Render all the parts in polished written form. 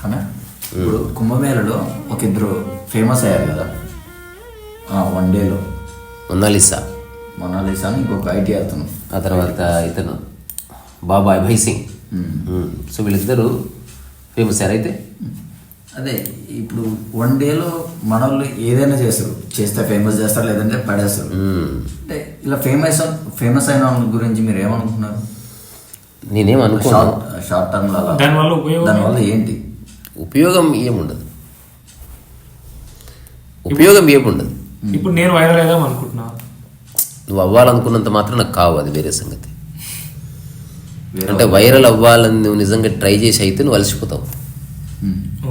అన్నా ఇప్పుడు కుంభమేళలో ఒక ఇద్దరు ఫేమస్ అయ్యారు కదా వన్ డేలో. మొనాలిసా అని ఇంకొక ఐటీ అతను, ఆ తర్వాత ఇతను బాబా అభయ్ సింగ్. సో వీళ్ళిద్దరూ ఫేమస్ అయ్యారు. అయితే అదే ఇప్పుడు వన్ డేలో మన వాళ్ళు ఏదైనా చేస్తారు, చేస్తే ఫేమస్ చేస్తారు, లేదంటే పడేస్తారు. అంటే ఇలా ఫేమస్ అయిన వాళ్ళ గురించి మీరు ఏమనుకుంటున్నారు? నేనేం అనుకున్నాను, షార్ట్ టర్మ్ లో దానివల్ల ఏంటి ఉపయోగం? ఏముండదు, ఉపయోగం ఏముండదు. ఇప్పుడు నేను వైరల్ అయ్యాం అనుకుంటున్నా, నువ్వు అవ్వాలనుకున్నంత మాత్రం నాకు కావు, అది వేరే సంగతి. అంటే వైరల్ అవ్వాలని నువ్వు నిజంగా ట్రై చేసి అయితే నువ్వు అలసిపోతావు.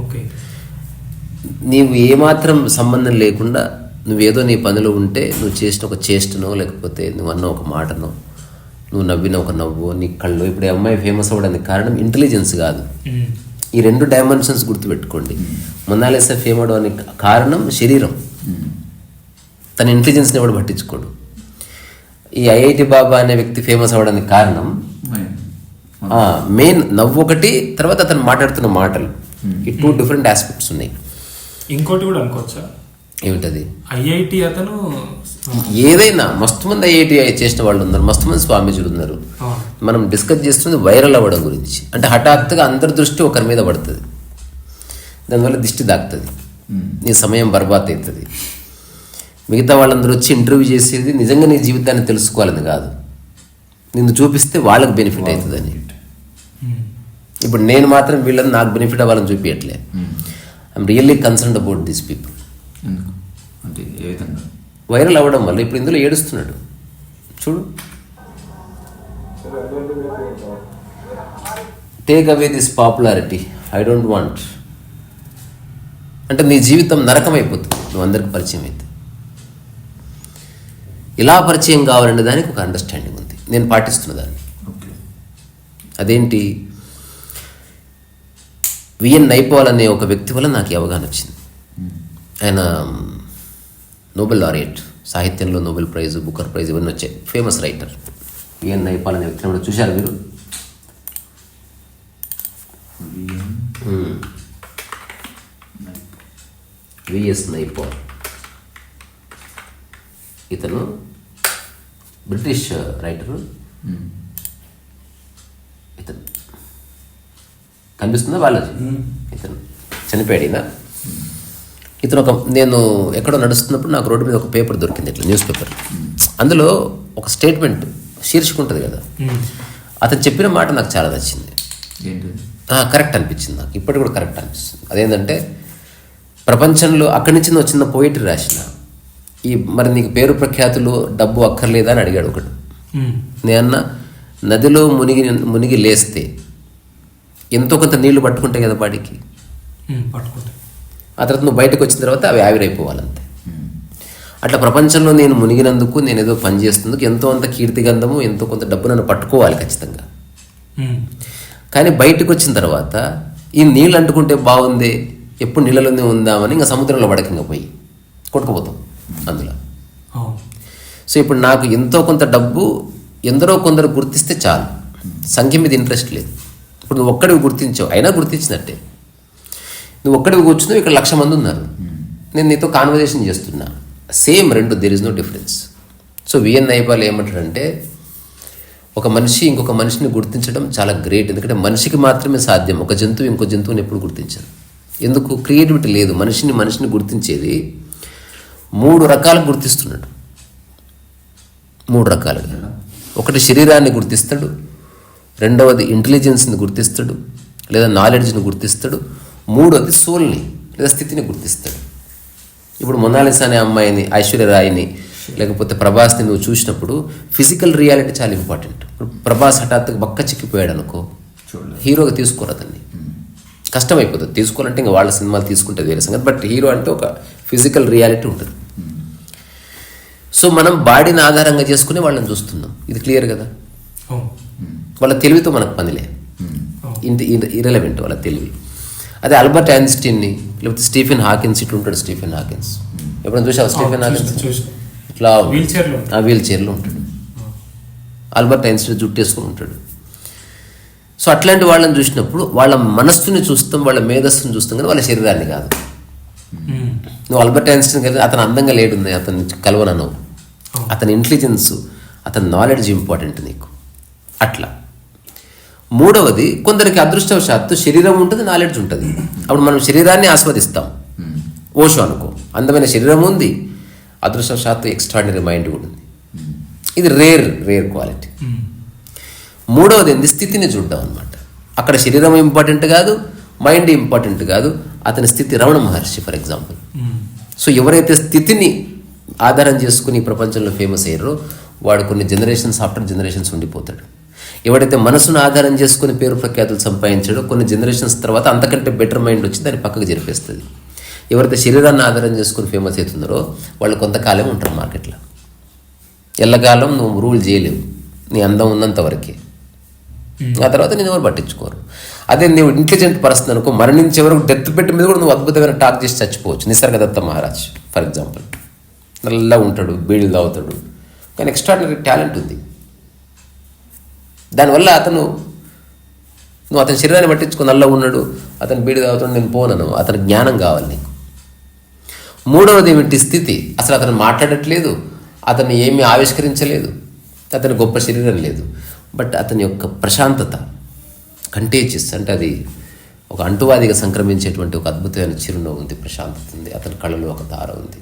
ఓకే, నీవు ఏమాత్రం సంబంధం లేకుండా నువ్వేదో నీ పనిలో ఉంటే నువ్వు చేసిన ఒక చేష్టనో, లేకపోతే నువ్వు అన్న ఒక మాటనో, నువ్వు నవ్విన ఒక నవ్వు నీ కళ్ళు. ఇప్పుడు ఈ అమ్మాయి ఫేమస్ అవ్వడానికి కారణం ఇంటెలిజెన్స్ కాదు. ఈ రెండు డైమెన్షన్స్ గుర్తుపెట్టుకోండి. మొనాలిసా ఫేమ్ అవడానికి కారణం శరీరం, తన ఇంటెలిజెన్స్ని ఎవడు పట్టించుకోడు. ఈ ఐఐటి బాబా అనే వ్యక్తి ఫేమస్ అవ్వడానికి కారణం మెయిన్ నవ్వు ఒకటి, తర్వాత అతను మాట్లాడుతున్న మాటలు. ఈ 2 డిఫరెంట్ ఆస్పెక్ట్స్ ఉన్నాయి. ఇంకోటి కూడా అనుకోవచ్చా, ఏమిటది? ఐఐటి అతను ఏదైనా మస్తు మంది ఐఐటి చేసిన వాళ్ళు ఉన్నారు, మస్తు మంది స్వామీజీలు ఉన్నారు. మనం డిస్కస్ చేస్తుంది వైరల్ అవ్వడం గురించి. అంటే హఠాత్తుగా అందరి దృష్టి ఒకరి మీద పడుతుంది, దానివల్ల దిష్టి దాక్కుతుంది, నీ సమయం బర్బాద్ అవుతుంది. మిగతా వాళ్ళందరూ వచ్చి ఇంటర్వ్యూ చేసేది నిజంగా నీ జీవితాన్ని తెలుసుకోవాలని కాదు, నిన్ను చూపిస్తే వాళ్ళకి బెనిఫిట్ అవుతుందని. ఇప్పుడు నేను మాత్రం వీళ్ళని నాకు బెనిఫిట్ అవ్వాలని చూపించట్లే. I'm really concerned about these people. అంటే ఏ విధంగా? వైరల్ అవ్వడం వల్ల ఇప్పుడు ఇందులో ఏడుస్తున్నాడు చూడు. Take away this popularity, I don't want. అంటే నీ జీవితం నరకం అయిపోతుంది నువ్వు అందరికి పరిచయం అయితే. ఇలా పరిచయం కావాలనే దానికి ఒక అండర్స్టాండింగ్ ఉంది, నేను పాటిస్తున్న దాన్ని. అదేంటి? విఎన్ నైపాల్ అనే ఒక వ్యక్తి వల్ల నాకు అవగాహన వచ్చింది. ఆయన నోబెల్ లారియట్, సాహిత్యంలో నోబెల్ ప్రైజ్, బుకర్ ప్రైజ్ ఇవన్నీ వచ్చాయి. ఫేమస్ రైటర్ విఎన్ నైపాల్ అనే వ్యక్తిని కూడా చూశారు మీరు? విఎస్ నైపాల్ ఇతను బ్రిటిష్ రైటరు. ఇతను కనిపిస్తుందా బాలాజీ? ఇతను చనిపోయాడు. ఇతను నేను ఎక్కడో నడుస్తున్నప్పుడు నాకు రోడ్డు మీద ఒక పేపర్ దొరికింది, ఇట్లా న్యూస్ పేపర్. అందులో ఒక స్టేట్మెంట్ శీర్షిక ఉంటుంది కదా, అతను చెప్పిన మాట నాకు చాలా నచ్చింది, కరెక్ట్ అనిపించింది నాకు, ఇప్పటికి కూడా కరెక్ట్ అనిపిస్తుంది. అదేంటంటే ప్రపంచంలో అక్కడి నుంచి నువ్వు చిన్న పోయిటరీ రాసిన మరి నీకు పేరు ప్రఖ్యాతులు డబ్బు అక్కర్లేదా అని అడిగాడు ఒకడు. నేనన్నా నదిలో మునిగి లేస్తే ఎంతో కొంత నీళ్లు పట్టుకుంటాయి కదా బాడీకి, పట్టుకుంటాయి. ఆ తర్వాత నువ్వు బయటకు వచ్చిన తర్వాత అవి ఆవిరైపోవాలంతే. అట్లా ప్రపంచంలో నేను మునిగినందుకు, నేను ఏదో పని చేస్తున్నందుకు ఎంతో అంత కీర్తిగంధము, ఎంతో కొంత డబ్బు నన్ను పట్టుకోవాలి ఖచ్చితంగా. కానీ బయటకు వచ్చిన తర్వాత ఈ నీళ్ళు అంటుకుంటే బాగుంది, ఎప్పుడు నీళ్ళలోనే ఉందామని ఇంకా సముద్రంలో పడకంగా పోయి కొట్టుకుపోతాం అందులో. సో ఇప్పుడు నాకు ఎంతో కొంత డబ్బు ఎందరో కొందరు గుర్తిస్తే చాలు, సంఖ్య మీద ఇంట్రెస్ట్ లేదు. ఇప్పుడు నువ్వు ఒక్కడివి గుర్తించావు, అయినా గుర్తించినట్టే. నువ్వు ఒక్కడివి కూర్చున్నావు, ఇక్కడ 1,00,000 మంది ఉన్నారు, నేను నీతో కాన్వర్జేషన్ చేస్తున్నా, సేమ్ రెండు, there is no difference. So VN Naipaul ఏమంటాడంటే, ఒక మనిషి ఇంకొక మనిషిని గుర్తించడం చాలా గ్రేట్, ఎందుకంటే మనిషికి మాత్రమే సాధ్యం, ఒక జంతువు ఇంకో జంతువుని ఎప్పుడు గుర్తించదు. ఎందుకు? క్రియేటివిటీ లేదు. మనిషిని గుర్తించేది 3 రకాలుగా గుర్తిస్తున్నాడు, 3 రకాలుగా. ఒకటి శరీరాన్ని గుర్తిస్తాడు, రెండవది ఇంటెలిజెన్స్ని గుర్తిస్తాడు లేదా నాలెడ్జ్ని గుర్తిస్తాడు, మూడవది సోల్ని లేదా స్థితిని గుర్తిస్తాడు. ఇప్పుడు మొనాలిసా అనే అమ్మాయిని, ఐశ్వర్యరాయ్ని, లేకపోతే ప్రభాస్ని నువ్వు చూసినప్పుడు ఫిజికల్ రియాలిటీ చాలా ఇంపార్టెంట్. ప్రభాస్ హఠాత్తుగా బక్క చిక్కిపోయాడు అనుకో, హీరోగా తీసుకోరు అతన్ని, కష్టమైపోతుంది. తీసుకోవాలంటే ఇంకా వాళ్ళ సినిమాలు తీసుకుంటుంది వేరే సంగతి, బట్ హీరో అంటే ఒక ఫిజికల్ రియాలిటీ ఉంటుంది. సో మనం బాడీని ఆధారంగా చేసుకుని వాళ్ళని చూస్తున్నాం, ఇది క్లియర్ కదా. వాళ్ళ తెలివితో మనకు పనిలే, ఇర్రెలవెంట్ వాళ్ళ తెలివి. అదే ఆల్బర్ట్ ఐన్స్టీన్ని లేకపోతే స్టీఫెన్ హాకిన్స్, ఇట్లా ఉంటాడు స్టీఫెన్ హాకిన్స్. ఎప్పుడైనా చూసావు స్టీఫెన్ హాకిన్స్? ఇట్లా వీల్ చైర్లో ఉంటాడు. ఆల్బర్ట్ ఐన్స్టీన్ జుట్టు వేసుకుని ఉంటాడు. సో అట్లాంటి వాళ్ళని చూసినప్పుడు వాళ్ళ మనస్సుని చూస్తాం, వాళ్ళ మేధస్సుని చూస్తాం, కానీ వాళ్ళ శరీరాన్ని కాదు. నువ్వు ఆల్బర్ట్ ఐన్స్టీన్ కదా, అతను అందంగా లేడుంది, అతను కలవనను, అతని ఇంటెలిజెన్స్, అతని నాలెడ్జ్ ఇంపార్టెంట్ నీకు. అట్లా. మూడవది, కొందరికి అదృష్టవశాత్తు శరీరం ఉంటుంది, నాలెడ్జ్ ఉంటుంది. అప్పుడు మనం శరీరాన్ని ఆస్వాదిస్తాం. ఓషో అనుకో, అందమైన శరీరం ఉంది, అదృష్టవశాత్తు ఎక్స్ట్రాడినరీ మైండ్ కూడా ఉంది. ఇది రేర్ క్వాలిటీ. మూడవది ఏంది, స్థితిని చూడడం అనమాట. అక్కడ శరీరం ఇంపార్టెంట్ కాదు, మైండ్ ఇంపార్టెంట్ కాదు, అతని స్థితి. Ramana Maharshi for example. So ఎవరైతే స్థితిని ఆధారం చేసుకుని ప్రపంచంలో ఫేమస్ అయ్యారో వాడు కొన్ని జనరేషన్స్ ఆఫ్టర్ జనరేషన్స్ ఉండిపోతాడు. ఎవడైతే మనసును ఆధారం చేసుకుని పేరు ప్రఖ్యాతులు సంపాదించాడో కొన్ని జనరేషన్స్ తర్వాత అంతకంటే బెటర్ మైండ్ వచ్చి దాన్ని పక్కకు జరిపేస్తుంది. ఎవరైతే శరీరాన్ని ఆధారం చేసుకుని ఫేమస్ అవుతున్నారో వాళ్ళు కొంతకాలం ఉంటారు మార్కెట్లో. ఎల్లకాలం నువ్వు రూల్ చేయలేవు, నీ అందం ఉన్నంత వరకే. ఆ తర్వాత నేను ఎవరు పట్టించుకోరు. అదే నువ్వు ఇంటెలిజెంట్ పర్సన్ అనుకో, మరణించే వరకు డెత్ బెడ్ మీద కూడా నువ్వు అద్భుతమైన టాక్ చేసి చచ్చిపోవచ్చు. నిసర్గదత్త మహారాజ్ ఫర్ ఎగ్జాంపుల్, నల్లగా ఉంటాడు, బీడీలు తాగుతాడు, కానీ ఎక్స్ట్రాడినరీ టాలెంట్ ఉంది. దానివల్ల నువ్వు అతని శరీరాన్ని పట్టించుకో, నల్లగా ఉన్నాడు, అతను బీడి తాగుతాడు, నేను పోనను. అతని జ్ఞానం కావాలి నీకు. మూడవది ఏమిటి, స్థితి. అసలు అతను మాట్లాడట్లేదు, అతన్ని ఏమీ ఆవిష్కరించలేదు, అతని గొప్ప శరీరం లేదు, బట్ అతని యొక్క ప్రశాంతత కంటేజియస్, అంటే అది ఒక అంటువాదిగా సంక్రమించేటువంటి ఒక అద్భుతమైన చిరునవ్వు ఉంది, ప్రశాంతత ఉంది, అతని కళ్ళలో ఒక దార ఉంది.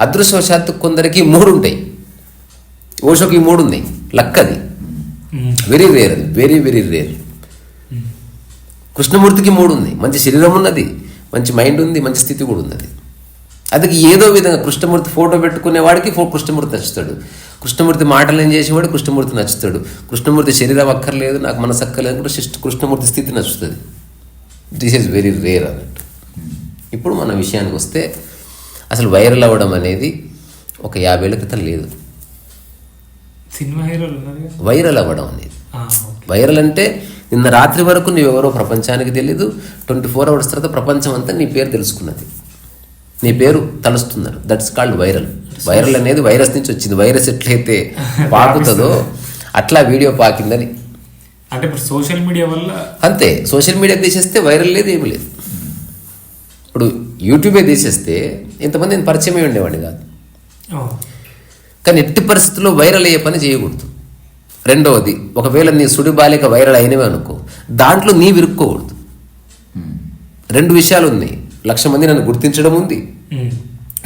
అదృష్టవశాత్తు కొందరికి 3 ఉంటాయి. ఓషోకి 3 ఉన్నాయి. లక్ అది, వెరీ రేర్, అది వెరీ వెరీ రేర్. కృష్ణమూర్తికి 3 ఉంది. మంచి శరీరం ఉన్నది, మంచి మైండ్ ఉంది, మంచి స్థితి కూడా ఉన్నది. అది ఏదో విధంగా కృష్ణమూర్తి ఫోటో పెట్టుకునే వాడికి కృష్ణమూర్తి నచ్చుతాడు, కృష్ణమూర్తి మాటలు ఏం చేసేవాడు కృష్ణమూర్తి నచ్చుతాడు, కృష్ణమూర్తి శరీరం అక్కర్లేదు, నాకు మనసు అక్కర్లేదు కూడా కృష్ణమూర్తి స్థితి నచ్చుతుంది. దిస్ ఈజ్ వెరీ రేర్ అన్నట్టు. ఇప్పుడు మన విషయానికి వస్తే అసలు వైరల్ అవ్వడం అనేది ఒక 50 ఏళ్ల క్రితం లేదు. సినిమా హీరోలు వైరల్ అవ్వడం అనేది, వైరల్ అంటే నిన్న రాత్రి వరకు నువ్వెవరో ప్రపంచానికి తెలీదు, 24 hours తర్వాత ప్రపంచం అంతా నీ పేరు తెలుసుకున్నది, నీ పేరు తలుస్తున్నారు. That's called viral. వైరల్ అనేది వైరస్ నుంచి వచ్చింది. వైరస్ ఎట్లయితే పాకుతుందో అట్లా వీడియో పాకిందని. అంటే ఇప్పుడు సోషల్ మీడియా వల్ల అంతే. సోషల్ మీడియా తీసేస్తే వైరల్ లేదు, ఏమి లేదు. ఇప్పుడు యూట్యూబే తీసేస్తే ఇంతమంది నేను పరిచయమే ఉండేవాడిని కాదు. కానీ ఎట్టి పరిస్థితుల్లో వైరల్ అయ్యే పని చేయకూడదు. రెండవది, ఒకవేళ నీ సుడి బాలిక వైరల్ అయినవే అనుకో, దాంట్లో నీ విరుక్కోకూడదు. 2 విషయాలు ఉన్నాయి. 1,00,000 మంది నన్ను గుర్తించడం ఉంది,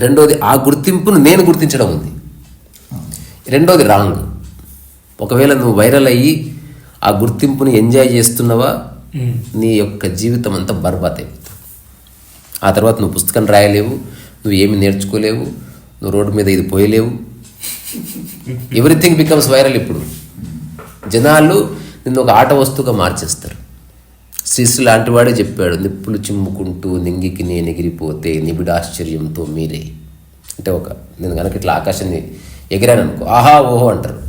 రెండోది ఆ గుర్తింపును నేను గుర్తించడం ఉంది. రెండోది రాంగ్. ఒకవేళ నువ్వు వైరల్ అయ్యి ఆ గుర్తింపుని ఎంజాయ్ చేస్తున్నావా, నీ యొక్క జీవితం అంతా బర్బాద్ అయిపోతుంది. ఆ తర్వాత నువ్వు పుస్తకం రాయలేవు, నువ్వు ఏమి నేర్చుకోలేవు, నువ్వు రోడ్డు మీద ఇది పోయలేవు. Everything becomes viral. ఇప్పుడు జనాలు నిన్ను ఒక ఆట వస్తువుగా మార్చేస్తారు. శ్రీశ్రీ లాంటి వాడే చెప్పాడు, నిప్పులు చిమ్ముకుంటూ నింగికి నేను ఎగిరిపోతే నిబిడాశ్చర్యంతో మీరే. అంటే నేను కనుక ఇట్లా ఆకాశాన్ని ఎగిరాను అనుకో, ఆహా ఓహో అంటారు.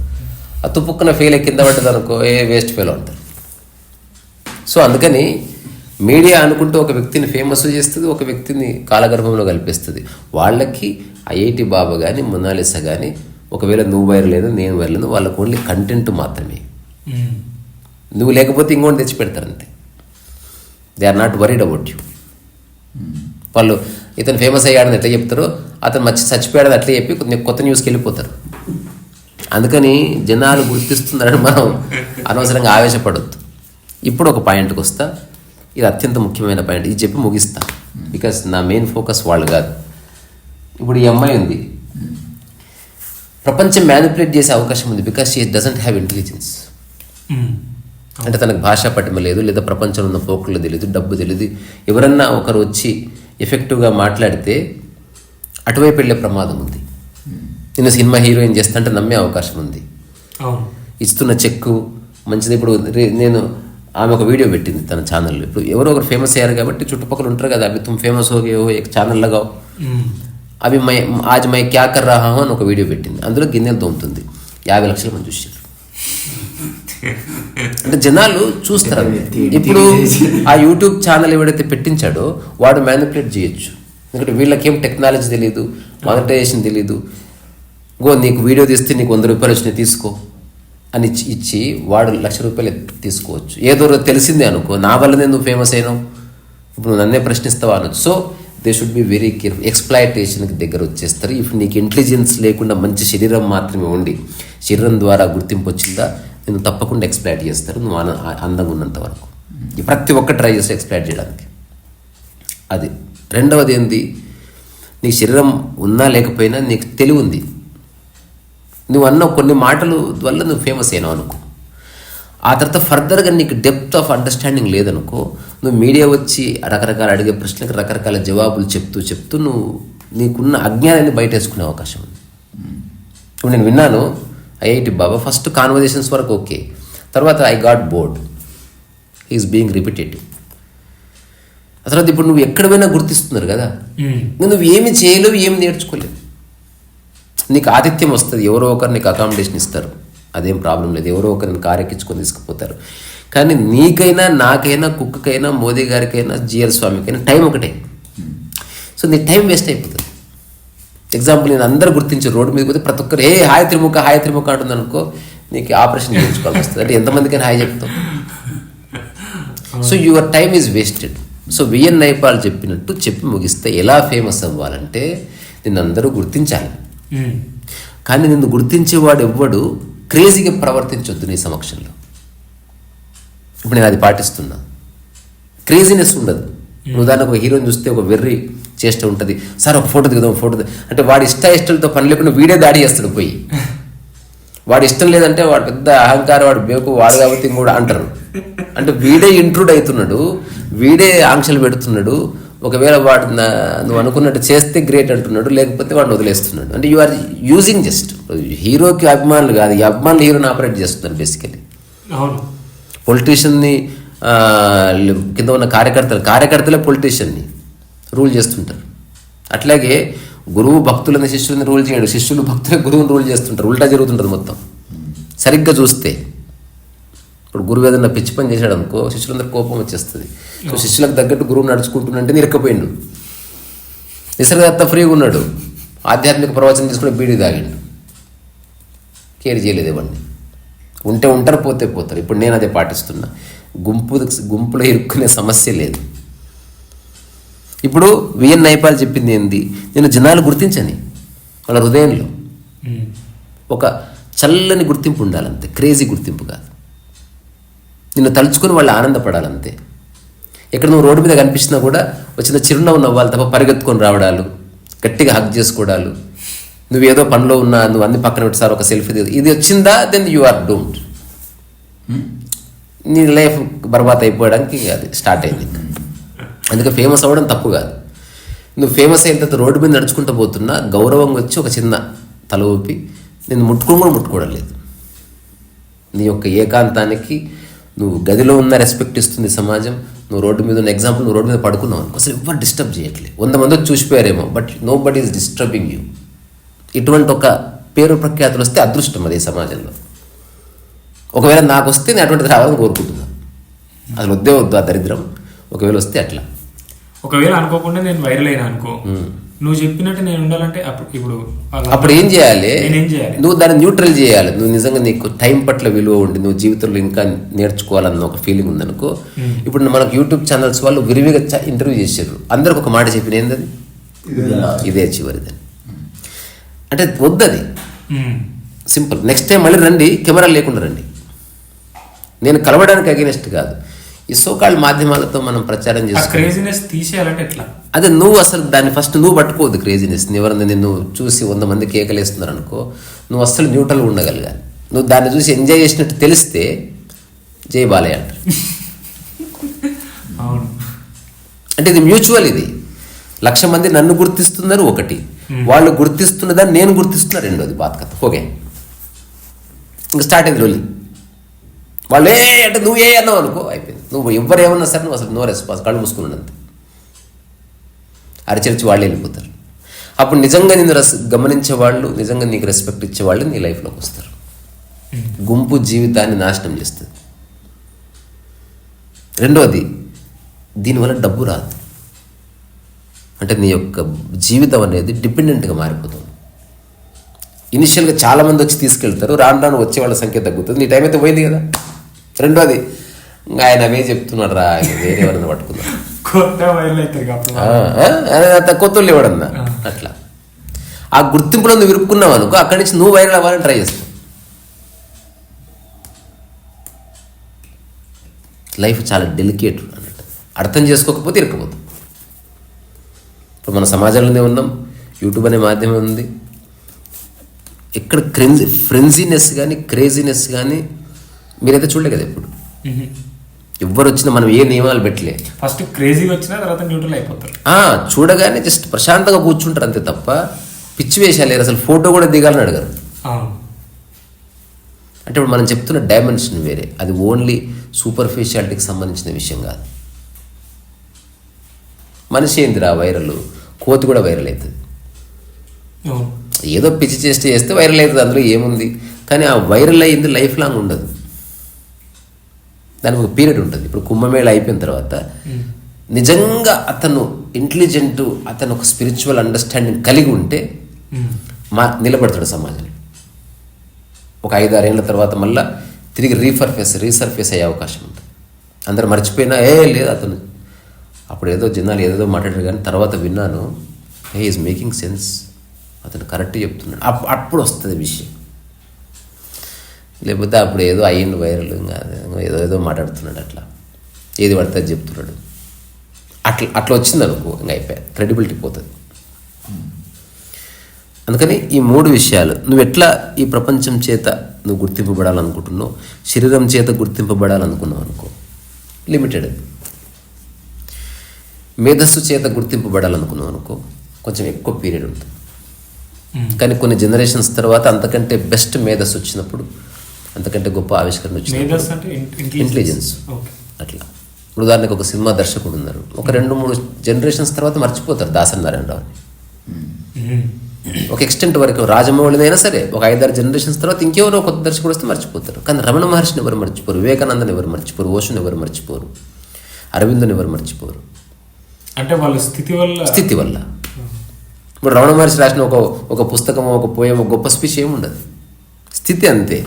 ఆ తుప్పుక్కున ఫెయిల్ కింద పడ్డది అనుకో, వేస్ట్ ఫెయిల్ అంటారు. సో అందుకని మీడియా అనుకుంటూ ఒక వ్యక్తిని ఫేమస్ చేస్తుంది, ఒక వ్యక్తిని కాలగర్భంలో కల్పిస్తుంది. వాళ్ళకి ఐఐటి బాబా కానీ మొనాలిసా కానీ ఒకవేళ నువ్వు వైరల్ లేదు నేను వైరల్ లేదు, వాళ్ళకు ఓన్లీ కంటెంట్ మాత్రమే. నువ్వు లేకపోతే ఇంకోటి తెచ్చి పెడతారు అంతే. They are not worried about you. వాళ్ళు ఇతను ఫేమస్ అయ్యాడని ఎట్లా చెప్తారో, అతను చచ్చిపోయాడని అట్లా చెప్పి కొత్త న్యూస్కి వెళ్ళిపోతారు. అందుకని జనాలు గుర్తిస్తున్నారని మనం అనవసరంగా ఆవేశపడొద్దు. ఇప్పుడు ఒక పాయింట్కి వస్తా, ఇది అత్యంత ముఖ్యమైన పాయింట్, ఇది చెప్పి ముగిస్తా. బికాస్ నా మెయిన్ ఫోకస్ వాళ్ళు కాదు. ఇప్పుడు ఈ అమ్మాయి ఉంది, ప్రపంచం మ్యానిపులేట్ చేసే అవకాశం ఉంది. Because she doesn't have intelligence. అంటే తనకు భాషా పటిమ లేదు, లేదా ప్రపంచంలో ఉన్న పోకులు తెలియదు, డబ్బు తెలియదు. ఎవరన్నా ఒకరు వచ్చి ఎఫెక్టివ్గా మాట్లాడితే అటువైపు వెళ్ళే ప్రమాదం ఉంది. నిన్న సినిమా హీరోయిన్ చేస్తా అంటే నమ్మే అవకాశం ఉంది. ఇస్తున్న చెక్కు మంచిది. ఇప్పుడు నేను ఆమె ఒక వీడియో పెట్టింది తన ఛానల్లో. ఇప్పుడు ఎవరో ఒకరు ఫేమస్ అయ్యారు కాబట్టి చుట్టుపక్కల ఉంటారు కదా, అవి తుమ్ ఫేమస్ హో గయే హో ఏక్ ఛానల్ లగావ్, అవి ఆజ్ మై క్యా కర్ రహా హూ అని ఒక వీడియో పెట్టింది. అందులో గిన్నెలు తోముతుంది. 50 లక్షల మంది చూసారు. అంటే జనాలు చూస్తారు. ఇప్పుడు ఆ యూట్యూబ్ ఛానల్ ఎవడైతే పెట్టించాడో వాడు మ్యానిపులేట్ చేయొచ్చు. ఎందుకంటే వీళ్ళకేం టెక్నాలజీ తెలియదు, మానిటైజేషన్ తెలియదు. నీకు వీడియో తీస్తే నీకు 100 రూపాయలు వచ్చినాయి తీసుకో అని ఇచ్చి వాడు ₹1,00,000 తీసుకోవచ్చు. ఏదో తెలిసిందే అనుకో, నా వల్లనే నువ్వు ఫేమస్ అయినావు, ఇప్పుడు నువ్వు నన్నే ప్రశ్నిస్తావా అనొచ్చు. So they should be very careful. ఎక్స్‌ప్లాయిటేషన్కి దగ్గర వచ్చేస్తారు. ఇఫ్ నీకు ఇంటెలిజెన్స్ లేకుండా మంచి శరీరం మాత్రమే ఉండి శరీరం ద్వారా గుర్తింపు వచ్చిందా, నేను తప్పకుండా ఎక్స్‌ప్లాయిట్ చేస్తారు నువ్వు అందంగా ఉన్నంత వరకు. ప్రతి ఒక్క ట్రై చేస్తే ఎక్స్‌ప్లాయిట్ చేయడానికి. అది. రెండవది ఏంది, నీకు శరీరం ఉన్నా లేకపోయినా నీకు తెలివి ఉంది. నువ్వు అన్న కొన్ని మాటల వల్ల నువ్వు ఫేమస్ అయినావు అనుకో. ఆ తర్వాత ఫర్దర్గా నీకు డెప్త్ ఆఫ్ అండర్స్టాండింగ్ లేదనుకో, నువ్వు మీడియా వచ్చి రకరకాల అడిగే ప్రశ్నలకు రకరకాల జవాబులు చెప్తూ నువ్వు నీకున్న అజ్ఞానాన్ని బయట వేసుకునే అవకాశం ఉంది. ఇప్పుడు నేను విన్నాను ఐఐటి బాబా, ఫస్ట్ కాన్వర్జేషన్స్ వరకు ఓకే, తర్వాత I got bored, is being repetitive. ఆ తర్వాత ఇప్పుడు నువ్వు ఎక్కడ పోయినా గుర్తిస్తున్నారు కదా, నువ్వు ఏమి చేయలేవు, ఏమి నేర్చుకోలేవు. నీకు ఆతిథ్యం వస్తుంది, ఎవరో ఒకరు నీకు అకామిడేషన్ ఇస్తారు, అదేం ప్రాబ్లం లేదు, ఎవరో ఒకరిని కారు ఎక్కించుకొని తీసుకుపోతారు. కానీ నీకైనా, నాకైనా, కుక్కకైనా, మోదీ గారికైనా, జిఆర్ స్వామికైనా టైం ఒకటే. సో నీ టైం వేస్ట్ అయిపోతుంది. ఎగ్జాంపుల్, నేను అందరూ గుర్తించే రోడ్డు మీద పోతే ప్రతి ఒక్కరు హాయ్ త్రిముఖ అంటుంది అనుకో, నీకు ఆపరేషన్ చేయించుకోవాల్సి వస్తుంది. అంటే ఎంతమందికైనా హాయ్ చెప్తావు. So your time is wasted. So VN Naipaul చెప్పినట్టు చెప్పి ముగిస్తే ఎలా ఫేమస్ అవ్వాలంటే నిన్ను అందరూ గుర్తించాలి. కానీ నిన్ను గుర్తించేవాడు ఎవ్వడు క్రేజీగా ప్రవర్తించొద్దు నీ సమక్షంలో. ఇప్పుడు నేను అది పాటిస్తున్నా. క్రేజీనెస్ ఉండదు. ఉదాహరణకు ఒక హీరోని చూస్తే ఒక వెర్రి చేష్ట ఉంటుంది, సార్ ఒక ఫోటో దిగుదాం అంటే వాడి ఇష్టాలతో పని లేకుండా వీడే దాడి చేస్తాడు పోయి. వాడి ఇష్టం లేదంటే వాడు పెద్ద అహంకారం, వాడు బేకు, వాడు కాబట్టి కూడా అంటారు. అంటే వీడే ఇంట్రూడ్ అవుతున్నాడు, వీడే ఆంక్షలు పెడుతున్నాడు. ఒకవేళ వాడు నువ్వు అనుకున్నట్టు చేస్తే గ్రేట్ అంటున్నాడు, లేకపోతే వాడిని వదిలేస్తున్నాడు. అంటే యు ఆర్ యూజింగ్ జస్ట్. హీరోకి అభిమానులు కాదు, ఈ అభిమానులు హీరోని ఆపరేట్ చేస్తున్నారు బేసికలీ. పొలిటీషియన్ని కింద ఉన్న కార్యకర్తలే పొలిటీషియన్ని రూల్ చేస్తుంటారు. అట్లాగే గురువు భక్తులని శిష్యులని రూల్ చేయడు, శిష్యులు భక్తులని గురువుని రూల్ చేస్తుంటారు. ఉల్టా జరుగుతుంటుంది మొత్తం. సరిగ్గా చూస్తే ఇప్పుడు గురువు ఏదన్నా పిచ్చి పని చేశాడు అనుకో, శిష్యులందరూ కోపం వచ్చేస్తుంది. సో శిష్యులకు తగ్గట్టు గురువు నడుచుకుంటున్నంటే నిరక్కపోయిండు. నిసర్గదత్త ఫ్రీగా ఉన్నాడు, ఆధ్యాత్మిక ప్రవచనం తీసుకుని బీడీ తాగిండు, కేర్ చేయలేదు ఇవ్వండి. ఉంటే ఉంటారు, పోతే పోతారు. ఇప్పుడు నేను అదే పాటిస్తున్నా. గుంపులో ఇరుక్కునే సమస్య లేదు. ఇప్పుడు విఎన్ నైపాల్ చెప్పింది ఏంది, నేను జనాలు గుర్తించని, వాళ్ళ హృదయంలో ఒక చల్లని గుర్తింపు ఉండాలంతే, క్రేజీ గుర్తింపు కాదు. నిన్ను తలుచుకొని వాళ్ళు ఆనందపడాలంతే. ఎక్కడ నువ్వు రోడ్డు మీద కనిపించినా కూడా వచ్చిన చిరునవ్వు నవ్వాలి తప్ప పరిగెత్తుకొని రావడాలు, గట్టిగా హగ్ చేసుకోవడాలు, నువ్వేదో పనిలో ఉన్నా నువ్వు అన్ని పక్కన పెట్టి సార్ ఒక సెల్ఫీ ఇది వచ్చిందా, దెన్ యు ఆర్ డూమ్డ్. నీ లైఫ్ బర్బాద్ అయిపోవడానికి అది స్టార్ట్ అయింది. అందుకే ఫేమస్ అవ్వడం తప్పు కాదు. నువ్వు ఫేమస్ అయిన తర్వాత రోడ్డు మీద నడుచుకుంటూ పోతున్నా గౌరవంగా వచ్చి ఒక చిన్న తల ఊపి నేను ముట్టుకోవడం లేదు. నీ యొక్క ఏకాంతానికి నువ్వు గదిలో ఉన్న రెస్పెక్ట్ ఇస్తుంది సమాజం. నువ్వు రోడ్డు మీద ఉన్న ఎగ్జాంపుల్, నువ్వు రోడ్డు మీద పడుకున్నావు అనుకో, అసలు ఎవరు డిస్టర్బ్ చేయట్లేదు. 100 మంది చూసిపోయారేమో, but nobody is disturbing you. ఇటువంటి ఒక పేరు ప్రఖ్యాతులు వస్తే అదృష్టం అది సమాజంలో. ఒకవేళ నాకు వస్తే నేను అటువంటిది రావాలని కోరుకుంటున్నాను. అసలు వద్దే వద్దు ఆ దరిద్రం. ఒకవేళ వస్తే అట్లా. ఒకవేళ అనుకోకుండా నేను వైరల్ అయినా అనుకో, నువ్వు చెప్పినట్టు నేను ఉండాలంటే అప్పుడు ఏం చేయాలి? నేనేం చేయాలి? నువ్వు దాన్ని న్యూట్రల్ చేయాలి. నువ్వు నిజంగా నీకు టైం పట్ల విలువ ఉండి నువ్వు జీవితంలో ఇంకా నేర్చుకోవాలన్న ఒక ఫీలింగ్ ఉందనుకో. ఇప్పుడు మనకు యూట్యూబ్ ఛానల్స్ వాళ్ళు విరివిగా ఇంటర్వ్యూ చేశారు. అందరికి ఒక మాట చెప్పిన ఏంటది, ఇదే చివరిదని. అంటే వద్దది, సింపుల్. నెక్స్ట్ టైం మళ్ళీ రండి, కెమెరా లేకుండా రండి. నేను కలవడానికి అగేనెస్ట్ కాదు. ఈ సోకాల్డ్ మాధ్యమాలతో మనం ప్రచారం చేస్తాం. అదే నువ్వు అసలు దాన్ని ఫస్ట్ నువ్వు పట్టుకోవద్దు క్రేజీనెస్. ఎవరైనా నిన్ను చూసి 100 మంది కేకలేస్తున్నారు అనుకో, నువ్వు అస్సలు న్యూట్రల్గా ఉండగలగాలి. నువ్వు దాన్ని చూసి ఎంజాయ్ చేసినట్టు తెలిస్తే జై బాలయ్య అంటారు. అంటే ఇది మ్యూచువల్. ఇది 1,00,000 మంది నన్ను గుర్తిస్తున్నారు ఒకటి, వాళ్ళు గుర్తిస్తున్నదాన్ని నేను గుర్తిస్తున్నా రెండోది. బాత్ కథ ఓకే, ఇంకా స్టార్ట్ అయింది రోజు. వాళ్ళు అంటే నువ్వు అన్నావు అనుకో, అయిపోయింది. నువ్వు ఎవరేమన్నా సరే నువ్వు అసలు నో రెస్పాన్స్, కళ్ళు మూసుకున్నాను అంతే. అరచరిచి వాళ్ళు వెళ్ళిపోతారు. అప్పుడు నిజంగా నిన్ను గమనించే వాళ్ళు, నిజంగా నీకు రెస్పెక్ట్ ఇచ్చేవాళ్ళు నీ లైఫ్లోకి వస్తారు. గుంపు జీవితాన్ని నాశనం చేస్తుంది. రెండోది, దీనివల్ల డబ్బు రాదు. అంటే నీ యొక్క జీవితం అనేది డిపెండెంట్గా మారిపోతుంది. ఇనిషియల్గా చాలామంది వచ్చి తీసుకెళ్తారు, రాను రాను వచ్చే వాళ్ళ సంఖ్య తగ్గుతుంది. నీ టైం అయితే పోయింది కదా. రెండోది ఇంకా ఆయన అవే చెప్తున్నాడు రా, ఆయన వేరే ఎవరన్నా పట్టుకుందాం, కొత్త వైరల్ అవుతారు కొత్త వాళ్ళు ఇవ్వడన్నా. అట్లా ఆ గుర్తింపులో నువ్వు ఇరుక్కున్నావు అనుకో, అక్కడి నుంచి నువ్వు వైరల్ అవ్వాలని ట్రై చేస్తావు. లైఫ్ చాలా డెలికేట్ అన్నట్టు, అర్థం చేసుకోకపోతే ఇరుక్కుపోతాం. ఇప్పుడు మన సమాజంలోనే ఉన్నాం, యూట్యూబ్ అనే మాధ్యమం ఉంది. ఇక్కడ ఫ్రెంజీనెస్ కానీ క్రేజీనెస్ కానీ మీరైతే చూడలే కదా ఎప్పుడు. ఎవ్వరు వచ్చినా మనం ఏ నియమాలు పెట్టలే. ఫస్ట్ క్రేజీ వచ్చిన తర్వాత న్యూట్రల్ అయిపోతారు. చూడగానే జస్ట్ ప్రశాంతంగా కూర్చుంటారు అంతే తప్ప పిచ్చి వేషాలు లేరు. అసలు ఫోటో కూడా దిగాలని అడగరు. అంటే ఇప్పుడు మనం చెప్తున్న డైమెన్షన్ వేరే, అది ఓన్లీ సూపర్ఫిషియాలిటీకి సంబంధించిన విషయం కాదు. మనిషి ఏందిరా వైరల్, కోతి కూడా వైరల్ అవుతుంది. ఏదో పిచ్చి చేస్తే వైరల్ అవుతుంది, అందులో ఏముంది. కానీ ఆ వైరల్ అయ్యింది లైఫ్ లాంగ్ ఉండదు, దానికి ఒక పీరియడ్ ఉంటుంది. ఇప్పుడు కుంభమేళ అయిపోయిన తర్వాత నిజంగా అతను ఇంటెలిజెంట్, అతను ఒక స్పిరిచువల్ అండర్స్టాండింగ్ కలిగి ఉంటే నిలబడతాడు సమాజంలో. ఒక 5-6 ఏళ్ళ తర్వాత మళ్ళీ తిరిగి రీసర్ఫేస్ అయ్యే అవకాశం ఉంటుంది. అందరు మర్చిపోయినా లేదు అతను అప్పుడు ఏదో జనాలు ఏదేదో మాట్లాడారు, కానీ తర్వాత విన్నాను ఈజ్ మేకింగ్ సెన్స్, అతను కరెక్ట్ చెప్తున్నాడు, అప్పుడు వస్తుంది విషయం. లేకపోతే అప్పుడు ఏదో అయ్యిండు వైరల్, ఇంకా ఏదో మాట్లాడుతున్నాడు, అట్లా ఏది పడితే అది చెప్తున్నాడు, అట్లా వచ్చింది అనుకో, ఇంకా అయిపోయా, క్రెడిబిలిటీ పోతుంది. అందుకని ఈ 3 విషయాలు నువ్వు ఎట్లా ఈ ప్రపంచం చేత నువ్వు గుర్తింపబడాలనుకుంటున్నావు, శరీరం చేత గుర్తింపబడాలనుకున్నావు అనుకో, లిమిటెడ్. మేధస్సు చేత గుర్తింపబడాలనుకున్నావు అనుకో, కొంచెం ఎక్కువ పీరియడ్ ఉంటుంది. కానీ కొన్ని జనరేషన్స్ తర్వాత అంతకంటే బెస్ట్ మేధస్సు వచ్చినప్పుడు, అంతకంటే గొప్ప ఆవిష్కరణ వచ్చినప్పుడు, ఇంటెలిజెన్స్ అట్లా. ఇప్పుడు ఉదాహరణకు ఒక సినిమా దర్శకుడు ఉన్నారు, ఒక 2-3 జనరేషన్స్ తర్వాత మర్చిపోతారు దాసరి నారాయణరావుని. ఒక ఎక్స్టెంట్ వరకు రాజమౌళినైనా సరే ఒక 5-6 జనరేషన్స్ తర్వాత ఇంకెవరో కొత్త దర్శకుడు వస్తే మర్చిపోతారు. కానీ రమణ మహర్షిని ఎవరు మర్చిపోరు, వివేకానందని ఎవరు మర్చిపోరు, ఓషోని ఎవరు మర్చిపోరు, అరవిందుని ఎవరు మర్చిపోరు. అంటే వాళ్ళ స్థితి వల్ల. ఇప్పుడు రమణ మహర్షి రాసిన ఒక పుస్తకం, ఒక పోయం, ఒక గొప్ప స్పీచ్ ఏముండదు, స్థితి అంతే.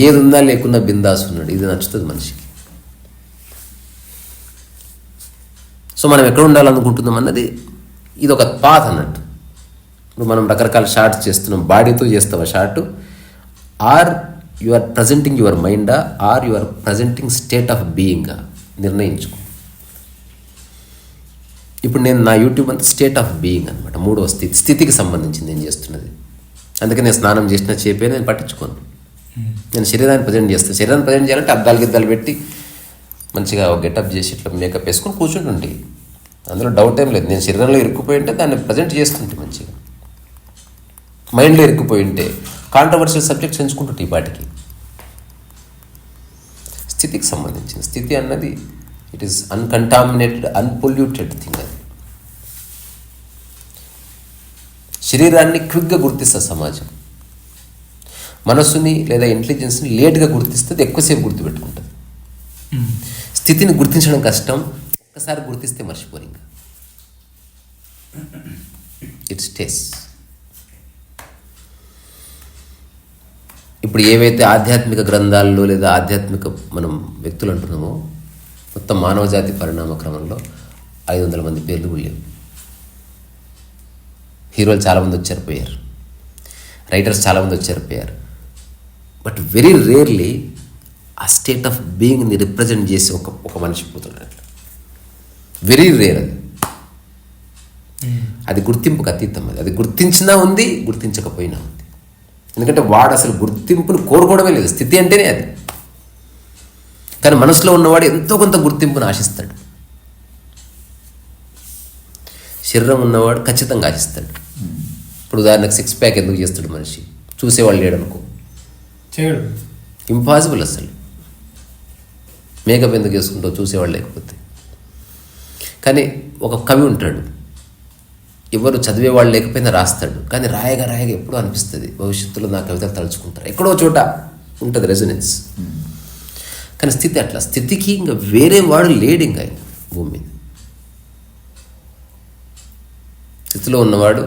ఏది ఉందా లేకున్నా బిందాస్ ఉన్నాడు, ఇది నచ్చుతుంది మనిషికి. సో మనం ఎక్కడ ఉండాలనుకుంటున్నాం అన్నది ఇది ఒక పాత్ అన్నట్టు. ఇప్పుడు మనం రకరకాల షార్ట్స్ చేస్తున్నాం, బాడీతో చేస్తావా short, or you are presenting your మైండా, or you are presenting state of బీయింగా నిర్ణయించుకో. ఇప్పుడు నేను నా యూట్యూబ్ అంతా స్టేట్ ఆఫ్ బీయింగ్ అనమాట, 3వ స్థితికి సంబంధించింది నేను చేస్తున్నది. అందుకే నేను స్నానం చేసినా చేపే నేను పట్టించుకోను. నేను శరీరాన్ని ప్రజెంట్ చేస్తాను. శరీరాన్ని ప్రజెంట్ చేయాలంటే అద్దాలు పెట్టి మంచిగా గెటప్ చేసి ఇట్లా మేకప్ వేసుకొని కూర్చుంటుంటే అందులో డౌట్ ఏం లేదు. నేను శరీరంలో ఇరుక్కుపోయి ఉంటే దాన్ని ప్రజెంట్ చేస్తుంటే మంచిగా, మైండ్లో ఇరుక్కుపోయి ఉంటే కాంట్రవర్షియల్ సబ్జెక్ట్స్ ఎంచుకుంటుంటే ఈ పాటికి. స్థితికి సంబంధించిన స్థితి అన్నది it is uncontaminated, unpolluted thing. అది శరీరాన్ని క్విక్గా గుర్తిస్తుంది సమాజం, మనస్సుని లేదా ఇంటెలిజెన్స్ని లేట్గా గుర్తిస్తుంది, ఎక్కువసేపు గుర్తుపెట్టుకుంటుంది. స్థితిని గుర్తించడం కష్టం, ఒక్కసారి గుర్తిస్తే మర్చిపోరు, ఇంకా ఇట్ స్టేస్. ఇప్పుడు ఏవైతే ఆధ్యాత్మిక గ్రంథాల్లో లేదా ఆధ్యాత్మిక మనం వ్యక్తులు అంటున్నామో, మొత్తం మానవజాతి పరిణామ క్రమంలో 500 మంది పేర్లు కూడా లేవు. హీరోలు చాలామంది వచ్చారు పోయారు, రైటర్స్ చాలామంది వచ్చారు పోయారు. బట్ వెరీ రేర్లీ ఆ స్టేట్ ఆఫ్ బీయింగ్ని రిప్రజెంట్ చేసి ఒక మనిషి పోతున్నాడు. వెరీ రేర్ అది. అది గుర్తింపుకు అతీతం. అది గుర్తించినా ఉంది, గుర్తించకపోయినా ఉంది. ఎందుకంటే వాడు అసలు గుర్తింపును కోరుకోవడమే లేదు, స్థితి అంటేనే అది. కానీ మనసులో ఉన్నవాడు ఎంతో కొంత గుర్తింపును ఆశిస్తాడు. శరీరం ఉన్నవాడు ఖచ్చితంగా ఆశిస్తాడు. ఇప్పుడు ఉదాహరణకు 6 ప్యాక్ ఎందుకు చేస్తాడు మనిషి? చూసేవాళ్ళు లేడనుకో, ఇంపాసిబుల్ అసలు. మేకప్ ఎందుకు వేసుకుంటావు చూసేవాళ్ళు లేకపోతే? కానీ ఒక కవి ఉంటాడు, ఎవరు చదివేవాళ్ళు లేకపోయినా రాస్తాడు. కానీ రాయగా ఎప్పుడో అనిపిస్తుంది భవిష్యత్తులో నా కవితలు తలుచుకుంటారు, ఎక్కడో చోట ఉంటుంది రెజొనెన్స్. కానీ స్థితి అట్లా, స్థితికి ఇంకా వేరే వాడు లేడు ఇంకా ఆయన భూమి మీద. స్థితిలో ఉన్నవాడు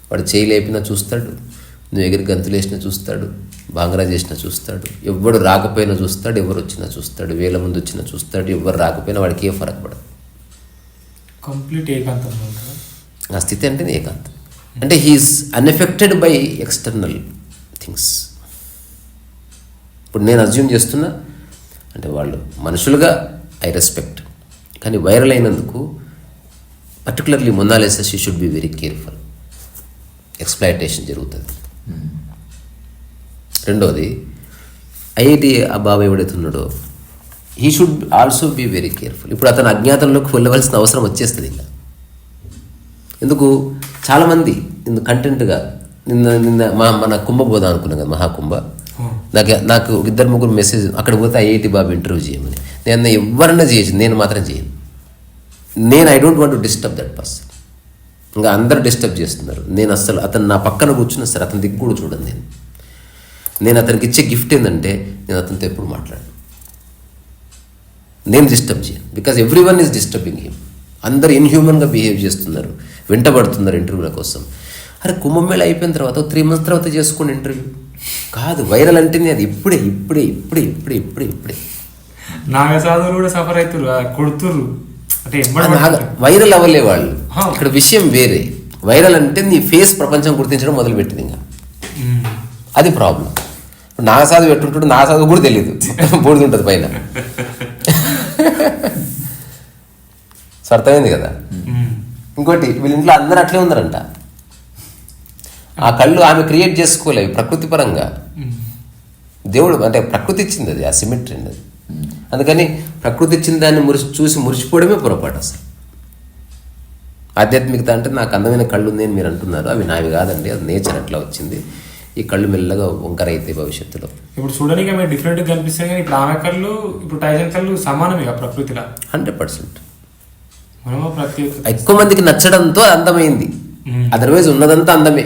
వాడు చేయి లేపినా చూస్తాడు, నువ్వు ఎగిరి గంతులు వేసినా చూస్తాడు, బాంగ్రా చేసినా చూస్తాడు, ఎవ్వడు రాకపోయినా చూస్తాడు, ఎవరు వచ్చినా చూస్తాడు, వేల ముందు వచ్చినా చూస్తాడు, ఎవరు రాకపోయినా వాడికి ఏ ఫరక్ పడదు. కంప్లీట్ ఏకాంతం ఉంటుంది. ఆ స్థితి అంటే ఏకాంతం అంటే he is unaffected by external things. ఇప్పుడు నేను అజ్యూమ్ చేస్తున్నా అంటే వాళ్ళు మనుషులుగా ఐ రెస్పెక్ట్, కానీ వైరల్ అయినందుకు particularly Monalisa she should be very careful. Exploitation జరుగుతుంది. రెండోది ఐఐటి ఆ బాబు ఎవడైతే ఉన్నాడో he should also be very careful. ఇప్పుడు అతను అజ్ఞాతంలోకి వెళ్ళవలసిన అవసరం వచ్చేస్తుంది. ఇంకా ఎందుకు చాలామంది కంటెంట్గా నిన్న మన కుంభ పోదాం అనుకున్నాం కదా, మహాకుంభ. నాకు 2-3 మెసేజ్ అక్కడ పోతే ఐఐటి బాబు ఇంటర్వ్యూ చేయమని. నేను ఎవరన్నా చేయొచ్చు, నేను మాత్రం చేయను. I don't want to disturb that person. ఇంకా అందరు డిస్టర్బ్ చేస్తున్నారు. నేను అసలు అతను నా పక్కన కూర్చున్నా సరే అతని దిక్కు కూడా చూడను. నేను అతనికి ఇచ్చే గిఫ్ట్ ఏంటంటే నేను అతనితో ఎప్పుడు మాట్లాడను, నేను డిస్టర్బ్ చేయను. Because every one is disturbing him. అందరు ఇన్హ్యూమన్గా బిహేవ్ చేస్తున్నారు, వెంటబడుతున్నారు ఇంటర్వ్యూల కోసం. అరే కుంభమేళ అయిపోయిన తర్వాత 3 months తర్వాత చేసుకోండి ఇంటర్వ్యూ. కాదు, వైరల్ అంటేనే అది ఇప్పుడే ఇప్పుడే ఇప్పుడే ఇప్పుడే ఇప్పుడే ఇప్పుడే. నాగసాధువులు కూడా సఫర్ అవుతారు, కొడుతుర్రు అంటే వైరల్ అవ్వలే వాళ్ళు. ఇక్కడ విషయం వేరే. వైరల్ అంటే నీ ఫేస్ ప్రపంచం గుర్తించడం మొదలుపెట్టింది. ఇంకా అది ప్రాబ్లం. నాగసాధు పెట్టుంటాడు, నాగసాధు కూడా తెలియదు, బూడిదుంటుంది పైన. అర్థమైంది కదా. ఇంకోటి వీళ్ళ ఇంట్లో అందరూ అట్లే ఉన్నారంట. ఆ కళ్ళు ఆమె క్రియేట్ చేసుకోలేవు ప్రకృతి పరంగా. దేవుడు అంటే ప్రకృతి ఇచ్చింది అది, ఆ సిమెట్రీ అది. అందుకని ప్రకృతి ఇచ్చిన దాన్ని చూసి మురిసిపోవడమే పొరపాటు అసలు. ఆధ్యాత్మికత అంటే నాకు అందమైన కళ్ళు ఉంది అని మీరు అంటున్నారు, అవి నావి కాదండి, అది నేచర్ అట్లా వచ్చింది. ఈ కళ్ళు మెల్లగా వంకర అయితే భవిష్యత్తులో. ఇప్పుడు చూడడానికి మేము డిఫరెంట్గా కనిపిస్తాయి, కానీ ఇప్పుడు ఆమె కళ్ళు ఇప్పుడు టైజన్ కళ్ళు సమానమే ప్రకృతిలో 100%. ప్రత్యేక ఎక్కువ మందికి నచ్చడంతో అందమైంది. అదర్వైజ్ ఉన్నదంతా అందమే.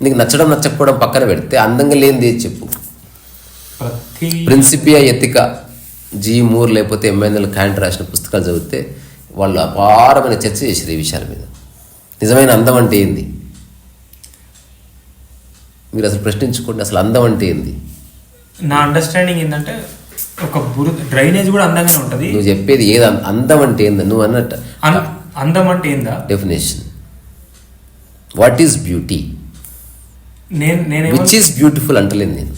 నీకు నచ్చడం నచ్చకపోవడం పక్కన పెడితే అందంగా లేనిది చెప్పు. ప్రిన్సిపియా ఎథికా జీ మూర్ లేకపోతే ఎంఎన్ఎల్ క్యాంట్ రాసిన పుస్తకాలు చదివితే వాళ్ళు అపారమైన చర్చ చేశారు ఈ విషయాల మీద. నిజమైన అందం అంటే ఏంది మీరు అసలు ప్రశ్నించుకోండి. అసలు అందం అంటే ఏంది? నా అండర్స్టాండింగ్ ఏంటంటే ఒక డ్రైనేజ్ కూడా అందంగానే ఉంటుంది. నువ్వు చెప్పేది ఏది అందం అంటే ఏంది? నువ్వు అన్నట్టు అందం అంటే ఏందా డెఫినేషన్. What is beauty? నేను విచ్ ఈస్ బ్యూటిఫుల్ అంటలేదు నేను.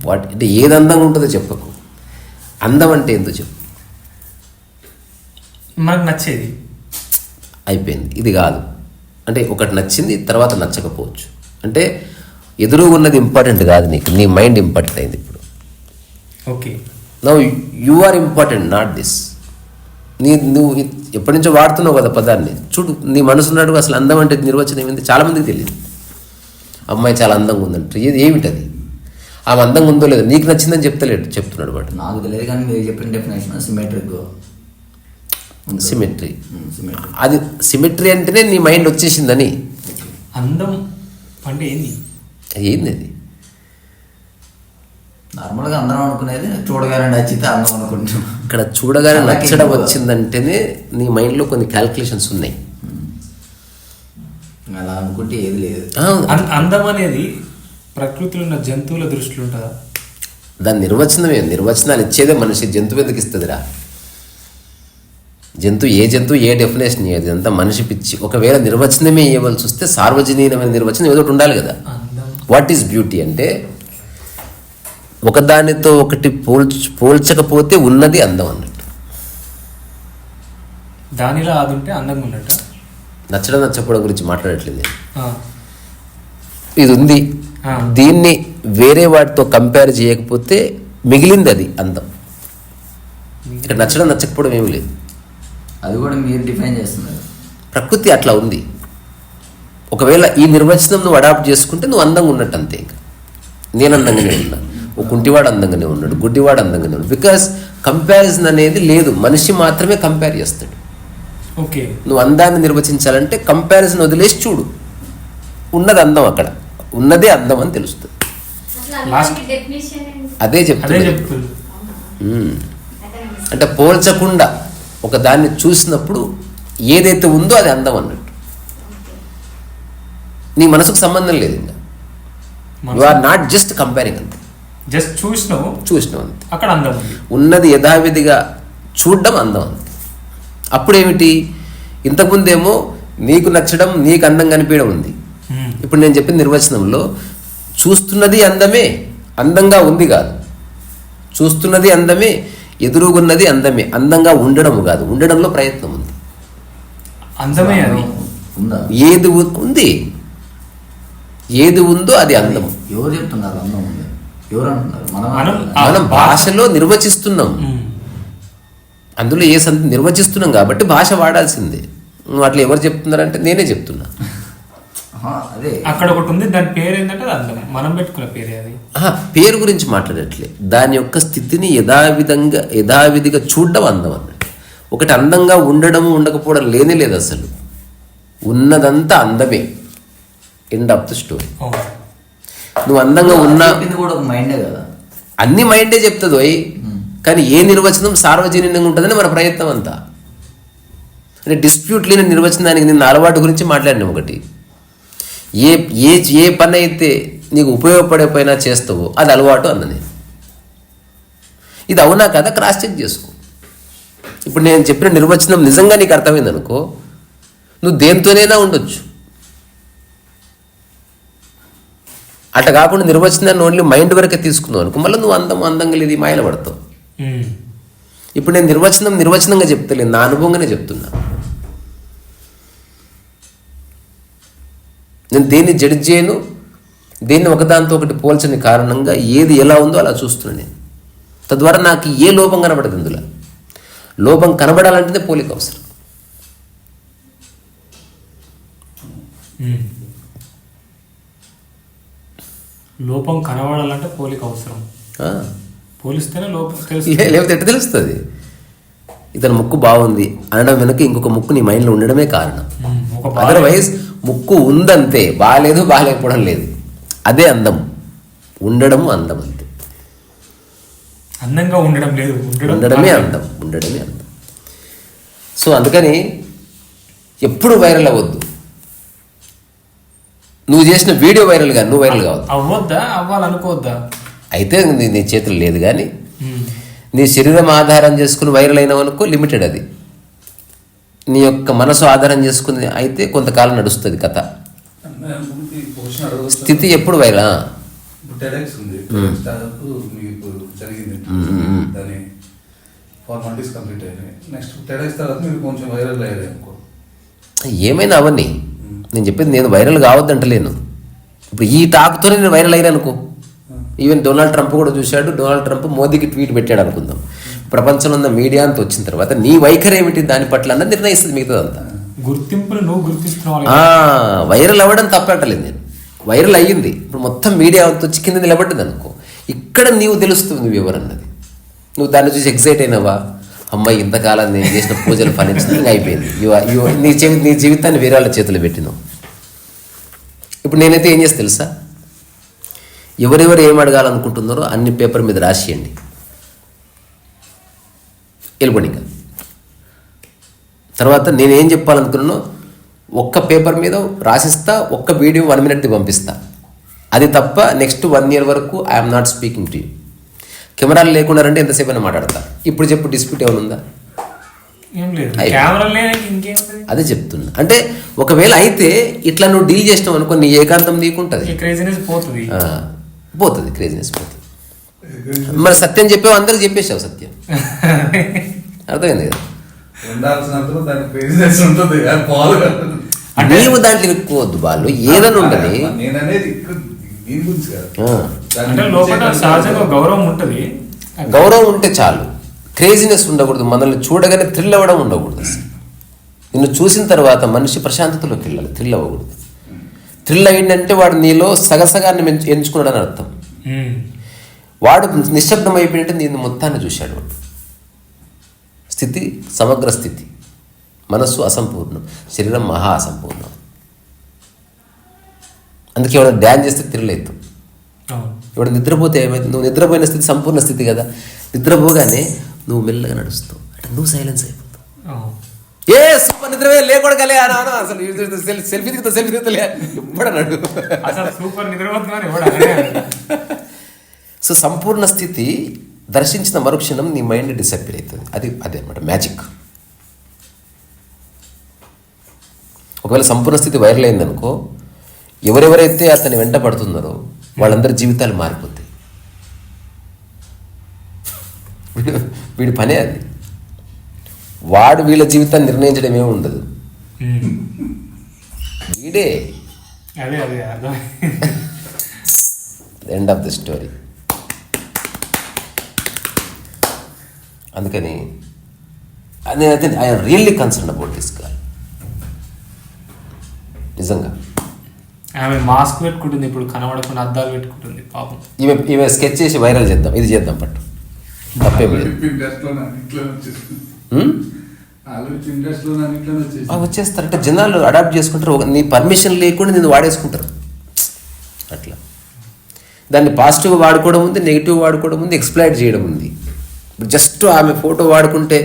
వాట్ అంటే ఏది అందంగా ఉంటుందో చెప్పకు. అందం అంటే ఏందో చెప్పు. నాకు నచ్చేది అయిపోయింది. ఇది కాదు అంటే ఒకటి నచ్చింది తర్వాత నచ్చకపోవచ్చు. అంటే ఎదురు ఉన్నది ఇంపార్టెంట్ కాదు, నీకు నీ మైండ్ ఇంపార్టెంట్ అయింది ఇప్పుడు. Okay, now you are important, not this. నువ్వు ఎప్పటి నుంచో వాడుతున్నావు కదా పదాన్ని. చూడు, నీ మనసు ఉన్నట్టు అసలు అందం అంటే నిర్వచనం ఏమింది చాలామందికి తెలియదు. అమ్మాయి చాలా అందంగా ఉందంటే ఏమిటది? ఆమె అందంగా ఉందో లేదో నీకు నచ్చిందని చెప్తున్నాడు వాడు. నాకు తెలియదు, కానీ మీరు చెప్పిన డెఫినేషన్ సిమెట్రిక్. సిమెట్రీ. అది సిమెట్రీ అంటేనే నీ మైండ్ వచ్చేసిందని. అందం అంటే ఏంది? ఏంది అది? నార్మల్గా అందరం అనుకునేది చూడగానే నచ్చితే అందం అనుకుంటాం. ఇక్కడ చూడగానే నచ్చడం వచ్చిందంటేనే నీ మైండ్లో కొన్ని క్యాల్కులేషన్స్ ఉన్నాయి. అలా అనుకుంటే ఏది లేదు. అందం అనేది ప్రకృతిలో ఉన్న జంతువుల దృష్టిలో ఉంటుందా? దాని నిర్వచనాలు ఇచ్చేదే మనిషి. జంతువు ఎందుకు ఇస్తుందిరా? జంతువు ఏ డెఫినేషన్ ఇయ్యదు, అంతా మనిషి పిచ్చి. ఒకవేళ నిర్వచనమే ఇవ్వవలసి వస్తే సార్వజనీయమైన నిర్వచనం ఏదో ఒకటి ఉండాలి కదా. వాట్ ఈస్ బ్యూటీ అంటే ఒకదానితో ఒకటి పోల్చకపోతే ఉన్నది అందం అన్నట్టు. దానిలో అది ఉంటే అందంగా ఉన్నట్టు. నచ్చడం నచ్చకపోవడం గురించి మాట్లాడట్లేదు నేను. ఇది ఉంది, దీన్ని వేరే వాటితో కంపేర్ చేయకపోతే మిగిలింది అది అందం. ఇక్కడ నచ్చడం నచ్చకపోవడం ఏమి లేదు. అది కూడా మీరు డిఫైన్ చేస్తున్నారు. ప్రకృతి అట్లా ఉంది. ఒకవేళ ఈ నిర్వచనం నువ్వు అడాప్ట్ చేసుకుంటే నువ్వు అందంగా ఉన్నట్టు అంతే. ఇంకా నేను అందంగానే ఉన్నా, ఒక కుంటివాడు అందంగానే ఉన్నాడు, గుడ్డివాడు అందంగానే ఉన్నాడు. బికాస్ కంపారిజన్ అనేది లేదు, మనిషి మాత్రమే కంపేర్ చేస్తాడు. ఓకే, నువ్వు అందాన్ని నిర్వచించాలంటే కంపారిజన్ వదిలేసి చూడు, ఉన్నది అందం, అక్కడ ఉన్నదే అందం అని తెలుస్తుంది. అదే చెప్తుంది. అంటే పోల్చకుండా ఒక దాన్ని చూసినప్పుడు ఏదైతే ఉందో అది అందం అన్నట్టు. నీ మనసుకు సంబంధం లేదు ఇంకా. You are not just comparing అంతే, జస్ట్ చూసినావు అంతే. అక్కడ అందం ఉంది. ఉన్నది యథావిధిగా చూడడం అందం అంతే. అప్పుడేమిటి, ఇంతకుముందేమో నీకు నచ్చడం, నీకు అందం కనిపించడం ఉంది. ఇప్పుడు నేను చెప్పిన నిర్వచనంలో చూస్తున్నది అందమే, అందంగా ఉంది కాదు. చూస్తున్నది అందమే, ఎదురుగున్నది అందమే, అందంగా ఉండడం కాదు. ఉండడంలో ప్రయత్నం ఉంది. అందమే అది ఉందా? ఏది ఉంది, ఏది ఉందో అది అందం. ఎవరు చెప్తున్నారు అందం ఉంది? ఎవరు అంటున్నారు? మనం భాషలో నిర్వచిస్తున్నాం, అందులో నిర్వచిస్తున్నాం కాబట్టి భాష వాడాల్సిందే. నువ్వు అట్లా ఎవరు చెప్తున్నారంటే నేనే చెప్తున్నా. అదే అక్కడ ఒకటి ఉంది, దాని పేరు ఏంటంటే అది అందం. మనం పెట్టుకున్న పేరే అది. పేరు గురించి మాట్లాడట్లే, దాని యొక్క స్థితిని యథావిధిగా చూడడం అందం అన్నట్టు. ఒకటి అందంగా ఉండడము ఉండకపోవడం లేనే లేదు, అసలు ఉన్నదంతా అందమే. End of the story. నువ్వు అందంగా ఉన్నా కూడా ఒక మైండే కదా, అన్ని మైండే చెప్తుంది ఓయ్. కానీ ఏ నిర్వచనం సార్వజనీయంగా ఉంటుందని మన ప్రయత్నం అంతా. అంటే డిస్ప్యూట్ లేని నిర్వచనానికి నిన్న అలవాటు గురించి మాట్లాడినా. ఒకటి ఏ పని అయితే నీకు ఉపయోగపడే పైన చేస్తావో అది అలవాటు అన్న నేను. ఇది అవునా కదా క్రాస్ చెక్ చేసుకో. ఇప్పుడు నేను చెప్పిన నిర్వచనం నిజంగా నీకు అర్థమైంది అనుకో, నువ్వు దేంతోనైనా ఉండొచ్చు. అట్లా కాకుండా నిర్వచనాన్ని ఓన్లీ మైండ్ వరకే తీసుకున్నావు అనుకో, మళ్ళీ నువ్వు అందంగా లేదు మాయలు పడతావు. ఇప్పుడు నేను నిర్వచనంగా చెప్తలేను, నా అనుభవంగానే చెప్తున్నా. నేను దేన్ని జడ్జ్ చేయను, దేన్ని ఒకదాంతో ఒకటి పోల్చని కారణంగా ఏది ఎలా ఉందో అలా చూస్తున్నాను నేను. తద్వారా నాకు ఏ లోపం కనబడదు. ఇందులో లోపం కనబడాలంటేనే పోలిక అవసరం. లోపం కనబడాలంటే పోలిక అవసరం. పోలిస్తేనే లోపం లేకపోతే ఎట్లా తెలుస్తుంది? ఇతని ముక్కు బాగుంది అనడం వెనుక ఇంకొక ముక్కు నీ మైండ్లో ఉండడమే కారణం. అదర్వైజ్ ముక్కు ఉందంతే, బాగాలేకపోవడం లేదు. అదే అందం, ఉండడము అందం అంతే. అందంగా ఉండడం లేదు, ఉండడమే అందం. సో అందుకని ఎప్పుడు వైరల్ అవ్వద్దు. నువ్వు చేసిన వీడియో వైరల్గా నువ్వు వైరల్ కావద్దు. అవ్వాలనుకోవద్దా? అయితే నీ చేతులు లేదు. కానీ నీ శరీరం ఆధారం చేసుకుని వైరల్ అయినావు అనుకో, లిమిటెడ్ అది. నీ యొక్క మనసు ఆధారం చేసుకుని అయితే కొంతకాలం నడుస్తుంది కథ. స్థితి ఎప్పుడు వైరల్ ఏమైనా అవన్నీ నేను చెప్పేది. నేను వైరల్ కావద్దంటలేను. ఇప్పుడు ఈ టాక్తోనే నేను వైరల్ అయ్యాను అనుకో. ఈవెన్ డొనాల్డ్ ట్రంప్ కూడా చూశాడు. డొనాల్డ్ ట్రంప్ మోదీకి ట్వీట్ పెట్టాడు అనుకుందాం. ప్రపంచంలో ఉన్న మీడియా అంతా వచ్చిన తర్వాత నీ వైఖరి ఏమిటి దాని పట్ల అన్నది నిర్ణయిస్తుంది మిగతాదంతా. గుర్తింపులు నువ్వు గుర్తిస్తున్నావు. వైరల్ అవ్వడం తప్పట్టలేదు నేను. వైరల్ అయ్యింది. ఇప్పుడు మొత్తం మీడియా అంతా వచ్చి కింద నిలబడ్డది అనుకో. ఇక్కడ నీవు తెలుస్తుంది నువ్వు ఎవరన్నది. నువ్వు దాన్ని చూసి ఎక్సైట్ అయినావా, అమ్మాయి ఇంతకాలం నేను చేసిన పూజలు ఫలించింది, అయిపోయింది. నీ జీవితాన్ని వేరే వాళ్ళ చేతులు పెట్టినావు. ఇప్పుడు నేనైతే ఏం చేస్తా తెలుసా, ఎవరెవరు ఏం అడగాలనుకుంటున్నారో అన్ని పేపర్ మీద రాసియండి, వెళ్ళిపోండి. ఇంకా తర్వాత నేనేం చెప్పాలనుకున్నానో ఒక్క పేపర్ మీద రాసిస్తా, ఒక్క వీడియో 1 minute పంపిస్తా. అది తప్ప నెక్స్ట్ 1 year వరకు I'm not speaking to you. కెమెరాలు లేకుండా రండి ఎంతసేపు అయినా మాట్లాడతా. ఇప్పుడు చెప్పు, డిస్ప్యూట్ ఏమైనా ఉందా? అదే చెప్తున్నా. అంటే ఒకవేళ అయితే ఇట్లా నువ్వు డీల్ చేసినావు అనుకో, నీ ఏకాంతం నీకుంటుంది, పోతుంది, క్రేజినెస్ పోతుంది. మరి సత్యం చెప్పావు, అందరికి చెప్పేసావు సత్యం. అర్థమైంది కదా? నీవు దాంట్లో ఎక్కువద్దు. వాళ్ళు ఏదని ఉండని గౌరవం ఉంటే చాలు. క్రేజినెస్ ఉండకూడదు. మనల్ని చూడగానే థ్రిల్ అవ్వడం ఉండకూడదు. అసలు నిన్ను చూసిన తర్వాత మనిషి ప్రశాంతతలోకి వెళ్ళాలి, థ్రిల్ అవ్వకూడదు. థ్రిల్ అయ్యిందంటే వాడు నీలో సగసగాన్ని ఎంచుకున్నాడని అర్థం. వాడు నిశ్శబ్దం అయిపోయినట్టు నేను మొత్తాన్ని చూశాడు. వాడు స్థితి సమగ్ర స్థితి. మనస్సు అసంపూర్ణం, శరీరం మహా అసంపూర్ణం. అందుకే ఎవరైనా డ్యాన్స్ చేస్తే థ్రిల్ అవుతాం. ఎవడు నిద్రపోతే ఏమైంది? నువ్వు నిద్రపోయిన స్థితి సంపూర్ణ స్థితి కదా. నిద్రపోగానే నువ్వు మెల్లగా నడుస్తావు, అంటే నువ్వు సైలెన్స్ అయిపోతావు. ఏ సూపర్ నిద్రవే లేకూడగలే అని అసలు సెల్ఫీ దిగుతలే ఎప్పుడన్నాడు. అసలు సూపర్ నిద్రపోతున్నాను ఎవడ. సో సంపూర్ణ స్థితి దర్శించిన మరుక్షణం నీ మైండ్ డిసప్పియర్ అవుతుంది. అదే అనమాట మ్యాజిక్. ఒకవేళ సంపూర్ణ స్థితి వైరల్ అయిందనుకో, ఎవరెవరైతే అతని వెంట పడుతున్నారో వాళ్ళందరి జీవితాలు మారిపోతాయి. వీడి పనే అది. వాడు వీళ్ళ జీవితాన్ని నిర్ణయించడం ఏమి ఉండదు, వీడే. అదే అర్థం. End of the story. అందుకని I really concern about this girl. నిజంగా ఆమె మాస్క్ పెట్టుకుంటుంది, ఇప్పుడు కనబడకుండా అద్దాలు పెట్టుకుంటుంది పాపం. ఇవే స్కెచ్ చేసి వైరల్ చేద్దాం, ఇది చేద్దాం పట్టు, తప్పేం లేదు. వచ్చేస్తారంటే జనాలు అడాప్ట్ చేసుకుంటారు, నీ పర్మిషన్ లేకుండా నేను వాడేసుకుంటారు అట్లా. దాన్ని పాజిటివ్ వాడుకోవడం ఉంది, నెగిటివ్ వాడుకోవడం ఉంది, ఎక్స్ప్లాయిట్ చేయడం ఉంది. ఇప్పుడు జస్ట్ ఆమె ఫోటో వాడుకుంటే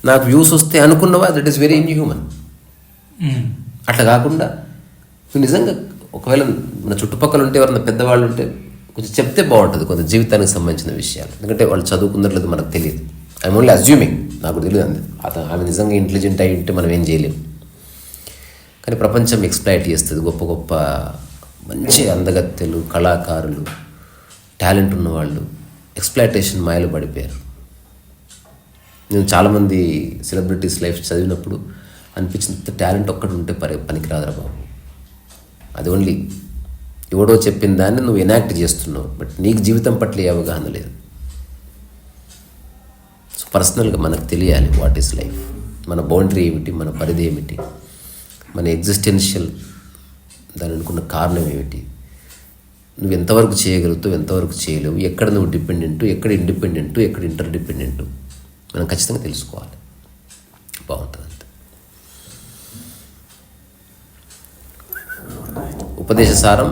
నాకు వ్యూస్ వస్తే అనుకున్నవా, దట్ ఈస్ వెరీ ఇన్హ్యూమన్. అట్లా కాకుండా నువ్వు నిజంగా ఒకవేళ మన చుట్టుపక్కల ఉంటే ఎవరైనా పెద్దవాళ్ళు ఉంటే కొంచెం చెప్తే బాగుంటుంది కొంత జీవితానికి సంబంధించిన విషయాలు. ఎందుకంటే వాళ్ళు చదువుకున్నట్లేదు మనకు తెలియదు. ఐఎమ్ ఓన్లీ అజ్యూమింగ్, నాకు తెలియదు అంది. ఆమె నిజంగా ఇంటెలిజెంట్ అయి ఉంటే మనం ఏం చేయలేము. కానీ ప్రపంచం ఎక్స్ప్లాయిట్ చేస్తుంది. గొప్ప గొప్ప మంచి అందగత్తెలు, కళాకారులు, టాలెంట్ ఉన్నవాళ్ళు ఎక్స్ప్లాయిటేషన్ మాయలు పడిపోయారు. నేను చాలామంది సెలబ్రిటీస్ లైఫ్ చదివినప్పుడు అనిపించినంత టాలెంట్ ఒక్కటి ఉంటే పనికిరాదురా బాబు. అది ఓన్లీ ఎవడో చెప్పిన దాన్ని నువ్వు ఎనాక్ట్ చేస్తున్నావు, బట్ నీకు జీవితం పట్ల ఏ అవగాహన లేదు. సో పర్సనల్గా మనకు తెలియాలి వాట్ ఈస్ లైఫ్, మన బౌండరీ ఏమిటి, మన పరిధి ఏమిటి, మన ఎగ్జిస్టెన్షియల్ దాని అనుకున్న కారణం ఏమిటి, నువ్వు ఎంతవరకు చేయగలుగుతావు, ఎంతవరకు చేయలేవు, ఎక్కడ నువ్వు డిపెండెంటు, ఎక్కడ ఇండిపెండెంటు, ఎక్కడ ఇంటర్ డిపెండెంటు మనం ఖచ్చితంగా తెలుసుకోవాలి. బాగుంటుంది. ఉపదేశ సారం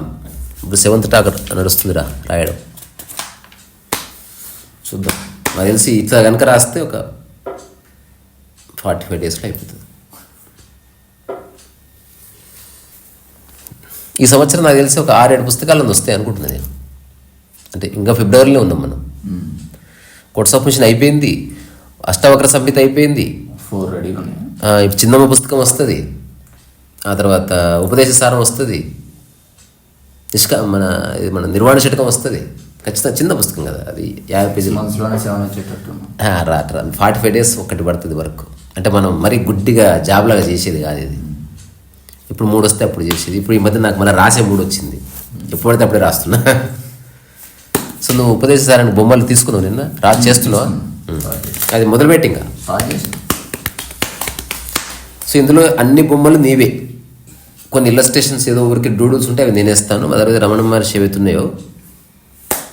ఇప్పుడు 7th టాకర్ నడుస్తుందిరా రాయడం. చూద్దాం, నాకు తెలిసి ఇట్లా కనుక రాస్తే ఒక 45 డేస్లో అయిపోతుంది. ఈ సంవత్సరం నాకు తెలిసి ఒక 6-7 పుస్తకాలను వస్తాయి అనుకుంటున్నాను నేను. అంటే ఇంకా ఫిబ్రవరిలో ఉన్నాం మనం. కోర్ట్స్ ఆఫ్ మిషన్ అయిపోయింది, అష్టావక్ర సంహిత అయిపోయింది, 4 రెడీ. ఇప్పుడు చిన్నమ్మ పుస్తకం వస్తుంది, ఆ తర్వాత ఉపదేశ సారం వస్తుంది, మన నిర్వాణ శతకం వస్తుంది. ఖచ్చితంగా చిన్న పుస్తకం కదా అది, 50 పేజీలు. మంత్స్లోనే 7 వచ్చేటట్టు. 45 డేస్ ఒకటి పడుతుంది వర్క్. అంటే మనం మరీ గుడ్డిగా జాబ్లాగా చేసేది కాదు ఇది. ఇప్పుడు 3 వస్తే అప్పుడు చేసేది. ఇప్పుడు ఈ మధ్య నాకు మళ్ళీ రాసే 3 వచ్చింది, ఎప్పుడైతే అప్పుడే రాస్తున్నా. సో నువ్వు ఉపదేశ సారానికి బొమ్మలు తీసుకున్నావు నిన్న చేస్తున్నావా? అది మొదలుపెట్టి ఇంకా. సో ఇందులో అన్ని బొమ్మలు నీవే. కొన్ని ఇల్లస్ట్రేషన్స్ ఏదో ఊరికి డూడుల్స్ ఉంటే అవి నేనేస్తాను. అదే రమణ మహర్షి ఏవైతున్నాయో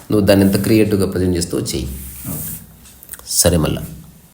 నువ్వు దాన్ని ఎంత క్రియేటివ్గా ప్రజెంట్ చేస్తావో చెయ్యి. సరే మళ్ళీ